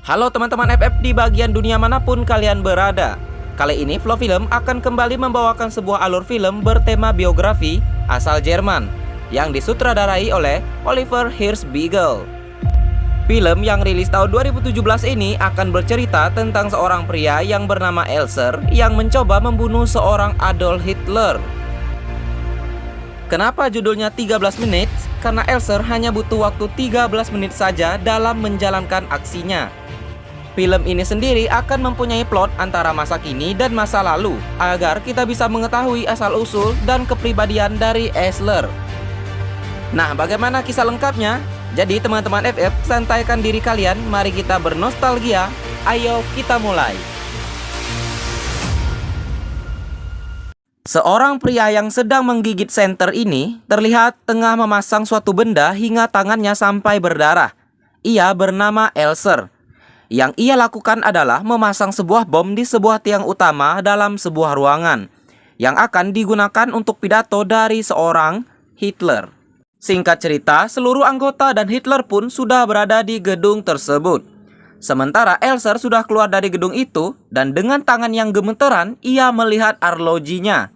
Halo teman-teman FF di bagian dunia manapun kalian berada. Kali ini Flow Film akan kembali membawakan sebuah alur film bertema biografi asal Jerman yang disutradarai oleh Oliver Hirschbiegel. Film yang rilis tahun 2017 ini akan bercerita tentang seorang pria yang bernama Elser yang mencoba membunuh seorang Adolf Hitler. Kenapa judulnya 13 menit? Karena Elser hanya butuh waktu 13 menit saja dalam menjalankan aksinya. Film ini sendiri akan mempunyai plot antara masa kini dan masa lalu agar kita bisa mengetahui asal-usul dan kepribadian dari Elser. Nah, bagaimana kisah lengkapnya? Jadi teman-teman FF, santaikan diri kalian, mari kita bernostalgia. Ayo kita mulai. Seorang pria yang sedang menggigit senter ini terlihat tengah memasang suatu benda hingga tangannya sampai berdarah. Ia bernama Elser. Yang ia lakukan adalah memasang sebuah bom di sebuah tiang utama dalam sebuah ruangan yang akan digunakan untuk pidato dari seorang Hitler. Singkat cerita, seluruh anggota dan Hitler pun sudah berada di gedung tersebut. Sementara Elser sudah keluar dari gedung itu dan dengan tangan yang gemeteran ia melihat arlojinya.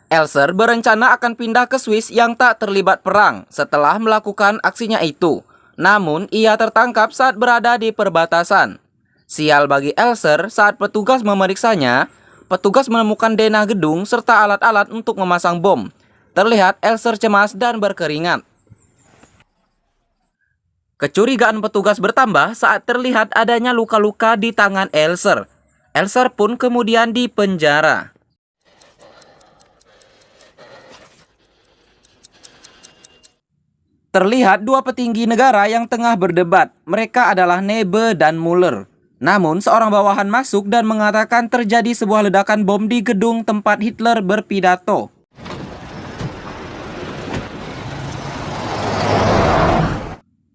Elser berencana akan pindah ke Swiss yang tak terlibat perang setelah melakukan aksinya itu. Namun ia tertangkap saat berada di perbatasan. Sial bagi Elser, saat petugas memeriksanya, petugas menemukan denah gedung serta alat-alat untuk memasang bom. Terlihat Elser cemas dan berkeringat. Kecurigaan petugas bertambah saat terlihat adanya luka-luka di tangan Elser. Elser pun kemudian dipenjara. Terlihat dua petinggi negara yang tengah berdebat. Mereka adalah Nebe dan Muller. Namun seorang bawahan masuk dan mengatakan terjadi sebuah ledakan bom di gedung tempat Hitler berpidato.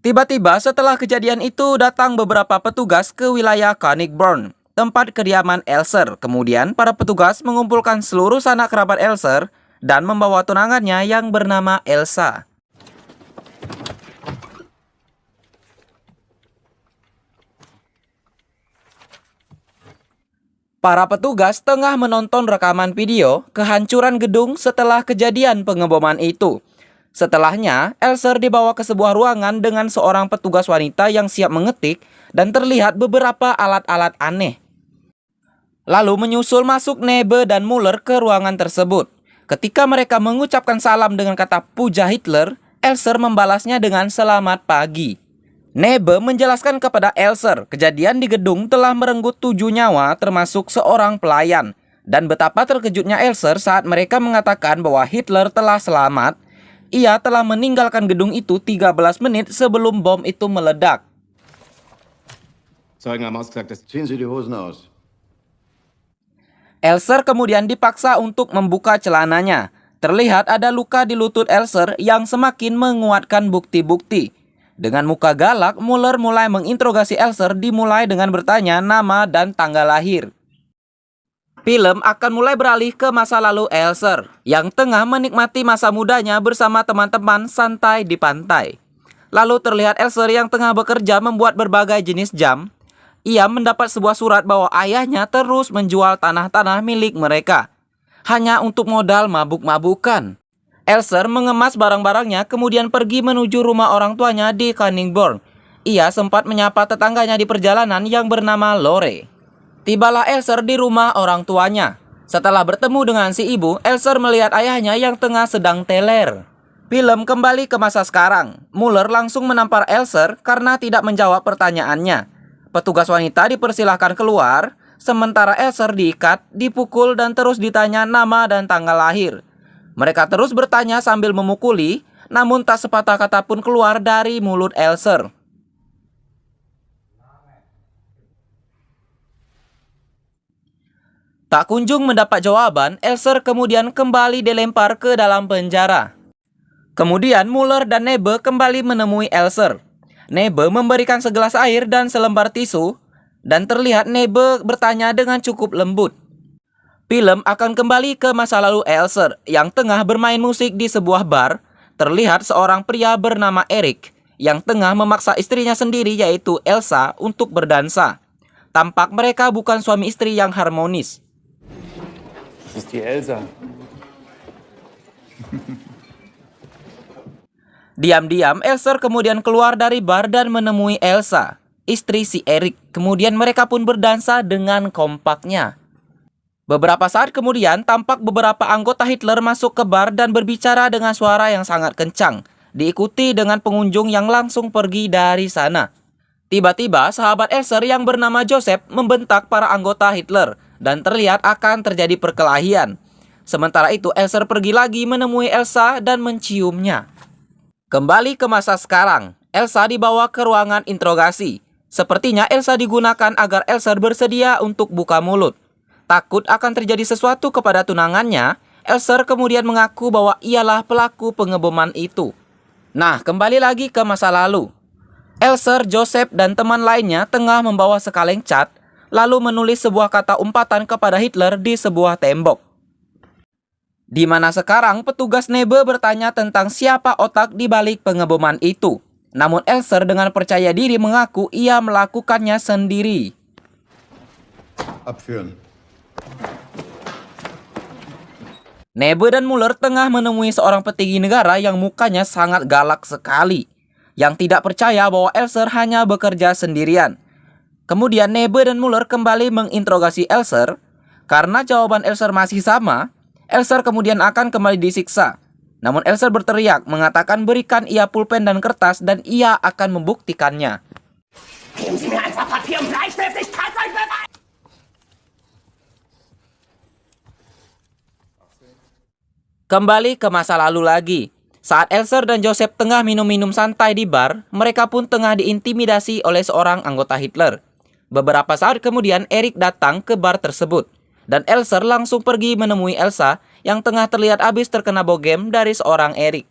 Tiba-tiba setelah kejadian itu datang beberapa petugas ke wilayah Königsborn, tempat kediaman Elser. Kemudian para petugas mengumpulkan seluruh sanak kerabat Elser dan membawa tunangannya yang bernama Elsa. Para petugas tengah menonton rekaman video kehancuran gedung setelah kejadian pengeboman itu. Setelahnya, Elser dibawa ke sebuah ruangan dengan seorang petugas wanita yang siap mengetik dan terlihat beberapa alat-alat aneh. Lalu menyusul masuk Nebe dan Muller ke ruangan tersebut. Ketika mereka mengucapkan salam dengan kata puja Hitler, Elser membalasnya dengan selamat pagi. Nebe menjelaskan kepada Elser kejadian di gedung telah merenggut 7 nyawa termasuk seorang pelayan. Dan betapa terkejutnya Elser saat mereka mengatakan bahwa Hitler telah selamat. Ia telah meninggalkan gedung itu 13 menit sebelum bom itu meledak. Ziehen Sie die Hosen aus. Elser kemudian dipaksa untuk membuka celananya. Terlihat ada luka di lutut Elser yang semakin menguatkan bukti-bukti. Dengan muka galak, Muller mulai menginterogasi Elser dimulai dengan bertanya nama dan tanggal lahir. Film akan mulai beralih ke masa lalu Elser yang tengah menikmati masa mudanya bersama teman-teman santai di pantai. Lalu terlihat Elser yang tengah bekerja membuat berbagai jenis jam. Ia mendapat sebuah surat bahwa ayahnya terus menjual tanah-tanah milik mereka hanya untuk modal mabuk-mabukan. Elser mengemas barang-barangnya kemudian pergi menuju rumah orang tuanya di Königsborn. Ia sempat menyapa tetangganya di perjalanan yang bernama Lore. Tibalah Elser di rumah orang tuanya. Setelah bertemu dengan si ibu, Elser melihat ayahnya yang tengah sedang teler. Film kembali ke masa sekarang. Muller langsung menampar Elser karena tidak menjawab pertanyaannya. Petugas wanita dipersilahkan keluar, sementara Elser diikat, dipukul dan terus ditanya nama dan tanggal lahir. Mereka terus bertanya sambil memukuli, namun tak sepatah kata pun keluar dari mulut Elser. Tak kunjung mendapat jawaban, Elser kemudian kembali dilempar ke dalam penjara. Kemudian Muller dan Nebe kembali menemui Elser. Nebe memberikan segelas air dan selembar tisu, dan terlihat Nebe bertanya dengan cukup lembut. Film akan kembali ke masa lalu Elser yang tengah bermain musik di sebuah bar terlihat seorang pria bernama Erik yang tengah memaksa istrinya sendiri yaitu Elsa untuk berdansa. Tampak mereka bukan suami istri yang harmonis. Das ist die Elsa. Diam-diam, Elser kemudian keluar dari bar dan menemui Elsa, istri si Erik. Kemudian mereka pun berdansa dengan kompaknya. Beberapa saat kemudian, tampak beberapa anggota Hitler masuk ke bar dan berbicara dengan suara yang sangat kencang, diikuti dengan pengunjung yang langsung pergi dari sana. Tiba-tiba, sahabat Elser yang bernama Joseph membentak para anggota Hitler dan terlihat akan terjadi perkelahian. Sementara itu, Elser pergi lagi menemui Elsa dan menciumnya. Kembali ke masa sekarang, Elsa dibawa ke ruangan interogasi. Sepertinya Elsa digunakan agar Elser bersedia untuk buka mulut. Takut akan terjadi sesuatu kepada tunangannya, Elser kemudian mengaku bahwa ialah pelaku pengeboman itu. Nah, kembali lagi ke masa lalu. Elser, Joseph, dan teman lainnya tengah membawa sekaleng cat, lalu menulis sebuah kata umpatan kepada Hitler di sebuah tembok. Di mana sekarang petugas Nebe bertanya tentang siapa otak di balik pengeboman itu. Namun Elser dengan percaya diri mengaku ia melakukannya sendiri. Abführen. Nebe dan Muller tengah menemui seorang petinggi negara yang mukanya sangat galak sekali, yang tidak percaya bahwa Elser hanya bekerja sendirian. Kemudian Nebe dan Muller kembali menginterogasi Elser. Karena jawaban Elser masih sama, Elser kemudian akan kembali disiksa. Namun Elser berteriak mengatakan berikan ia pulpen dan kertas dan ia akan membuktikannya. Geben Sie mir einfach Papier und Bleistift, ich kann's euch beweisen! Kembali ke masa lalu lagi. Saat Elser dan Joseph tengah minum-minum santai di bar, mereka pun tengah diintimidasi oleh seorang anggota Hitler. Beberapa saat kemudian Erik datang ke bar tersebut. Dan Elser langsung pergi menemui Elsa yang tengah terlihat habis terkena bogem dari seorang Erik.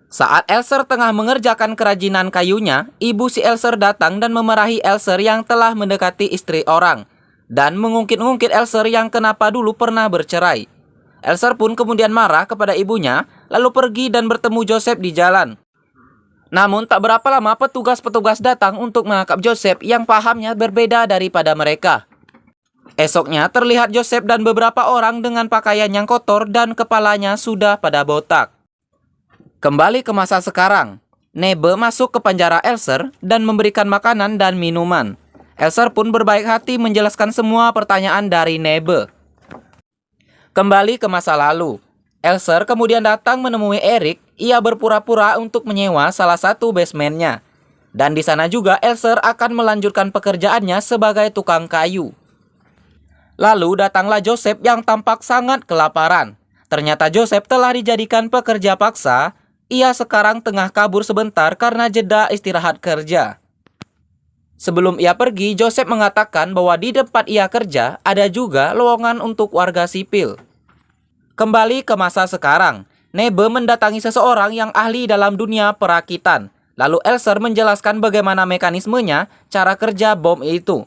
Saat Elser tengah mengerjakan kerajinan kayunya, ibu si Elser datang dan memarahi Elser yang telah mendekati istri orang dan mengungkit-ungkit Elser yang kenapa dulu pernah bercerai. Elser pun kemudian marah kepada ibunya, lalu pergi dan bertemu Joseph di jalan. Namun tak berapa lama petugas-petugas datang untuk menangkap Joseph yang pahamnya berbeda daripada mereka. Esoknya terlihat Joseph dan beberapa orang dengan pakaian yang kotor dan kepalanya sudah pada botak. Kembali ke masa sekarang, Nebe masuk ke penjara Elser dan memberikan makanan dan minuman. Elser pun berbaik hati menjelaskan semua pertanyaan dari Nebe. Kembali ke masa lalu, Elser kemudian datang menemui Erik. Ia berpura-pura untuk menyewa salah satu basementnya. Dan di sana juga Elser akan melanjutkan pekerjaannya sebagai tukang kayu. Lalu datanglah Joseph yang tampak sangat kelaparan. Ternyata Joseph telah dijadikan pekerja paksa. Ia sekarang tengah kabur sebentar karena jeda istirahat kerja. Sebelum ia pergi, Joseph mengatakan bahwa di tempat ia kerja ada juga lowongan untuk warga sipil. Kembali ke masa sekarang, Nebe mendatangi seseorang yang ahli dalam dunia perakitan. Lalu Elser menjelaskan bagaimana mekanismenya, cara kerja bom itu.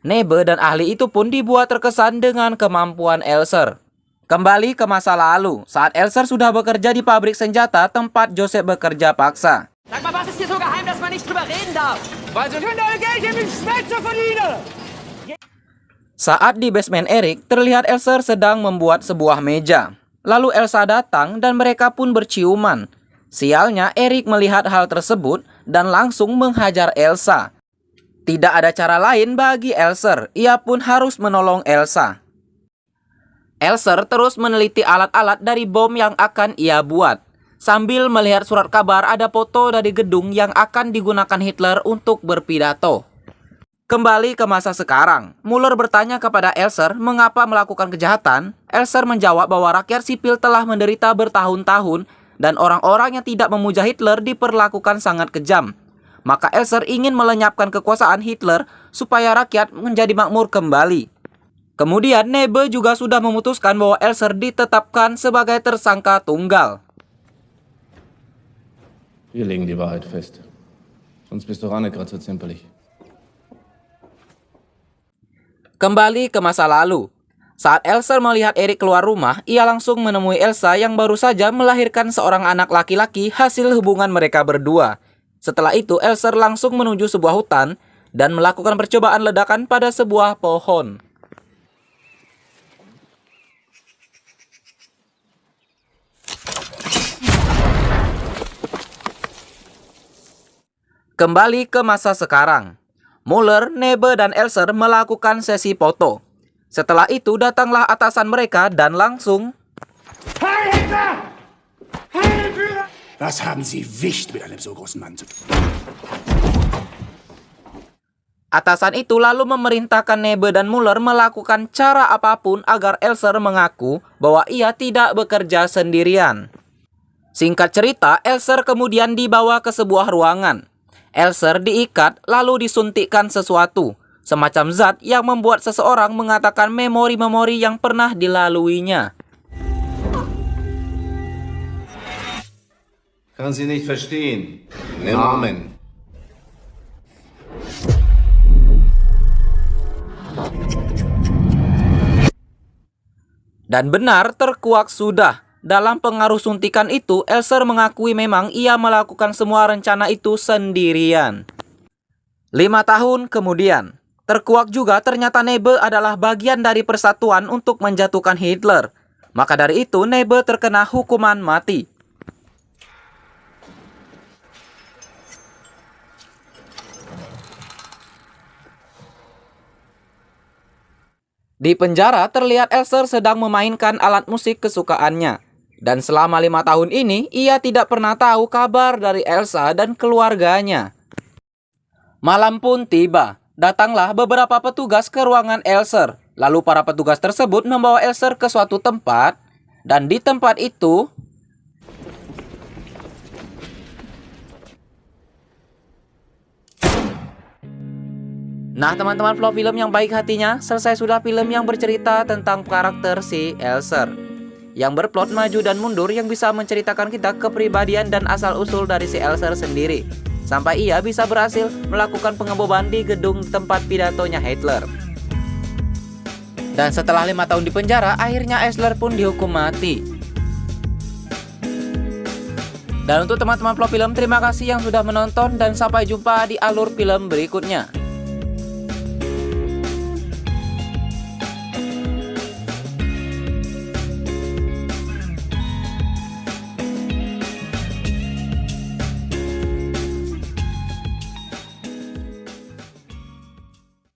Nebe dan ahli itu pun dibuat terkesan dengan kemampuan Elser. Kembali ke masa lalu, saat Elser sudah bekerja di pabrik senjata tempat Joseph bekerja paksa. Sag mal, was ist hier so geheim, dass man nicht drüber reden darf? Weil Sie können euer Geld hier mit Schmelze verdienen! Saat di basement Erik, terlihat Elser sedang membuat sebuah meja. Lalu Elsa datang dan mereka pun berciuman. Sialnya Erik melihat hal tersebut dan langsung menghajar Elsa. Tidak ada cara lain bagi Elser, ia pun harus menolong Elsa. Elser terus meneliti alat-alat dari bom yang akan ia buat. Sambil melihat surat kabar ada foto dari gedung yang akan digunakan Hitler untuk berpidato. Kembali ke masa sekarang, Muller bertanya kepada Elser mengapa melakukan kejahatan. Elser menjawab bahwa rakyat sipil telah menderita bertahun-tahun dan orang-orang yang tidak memuja Hitler diperlakukan sangat kejam. Maka Elser ingin melenyapkan kekuasaan Hitler supaya rakyat menjadi makmur kembali. Kemudian Nebe juga sudah memutuskan bahwa Elser ditetapkan sebagai tersangka tunggal. Wir legen die Wahrheit fest. Sonst bist du auch nicht gerade so zimperlich. Kembali ke masa lalu. Saat Elsa melihat Eric keluar rumah, ia langsung menemui Elsa yang baru saja melahirkan seorang anak laki-laki hasil hubungan mereka berdua. Setelah itu, Elsa langsung menuju sebuah hutan dan melakukan percobaan ledakan pada sebuah pohon. Kembali ke masa sekarang. Muller, Nebe, dan Elser melakukan sesi foto. Setelah itu datanglah atasan mereka dan langsung Heil Hitler! Heil Führer! Was haben Sie Wicht mit einem so großen Mann zu tun? atasan itu lalu memerintahkan Nebe dan Muller melakukan cara apapun agar Elser mengaku bahwa ia tidak bekerja sendirian. Singkat cerita, Elser kemudian dibawa ke sebuah ruangan. Elser diikat lalu disuntikkan sesuatu, semacam zat yang membuat seseorang mengatakan memori-memori yang pernah dilaluinya. Kann sie nicht verstehen. Amen. Dan benar terkuak sudah. Dalam pengaruh suntikan itu, Elser mengakui memang ia melakukan semua rencana itu sendirian. 5 tahun kemudian, terkuak juga ternyata Nebe adalah bagian dari persatuan untuk menjatuhkan Hitler. Maka dari itu, Nebe terkena hukuman mati. Di penjara terlihat Elser sedang memainkan alat musik kesukaannya. Dan selama 5 tahun ini, ia tidak pernah tahu kabar dari Elsa dan keluarganya. Malam pun tiba. Datanglah beberapa petugas ke ruangan Elser. Lalu para petugas tersebut membawa Elser ke suatu tempat. Dan di tempat itu, nah teman-teman vlog film yang baik hatinya, selesai sudah film yang bercerita tentang karakter si Elser, yang berplot maju dan mundur yang bisa menceritakan kita kepribadian dan asal-usul dari si Elser sendiri, sampai ia bisa berhasil melakukan pengeboman di gedung tempat pidatonya Hitler. Dan setelah 5 tahun di penjara, akhirnya Elser pun dihukum mati. Dan untuk teman-teman vlog film, terima kasih yang sudah menonton dan sampai jumpa di alur film berikutnya.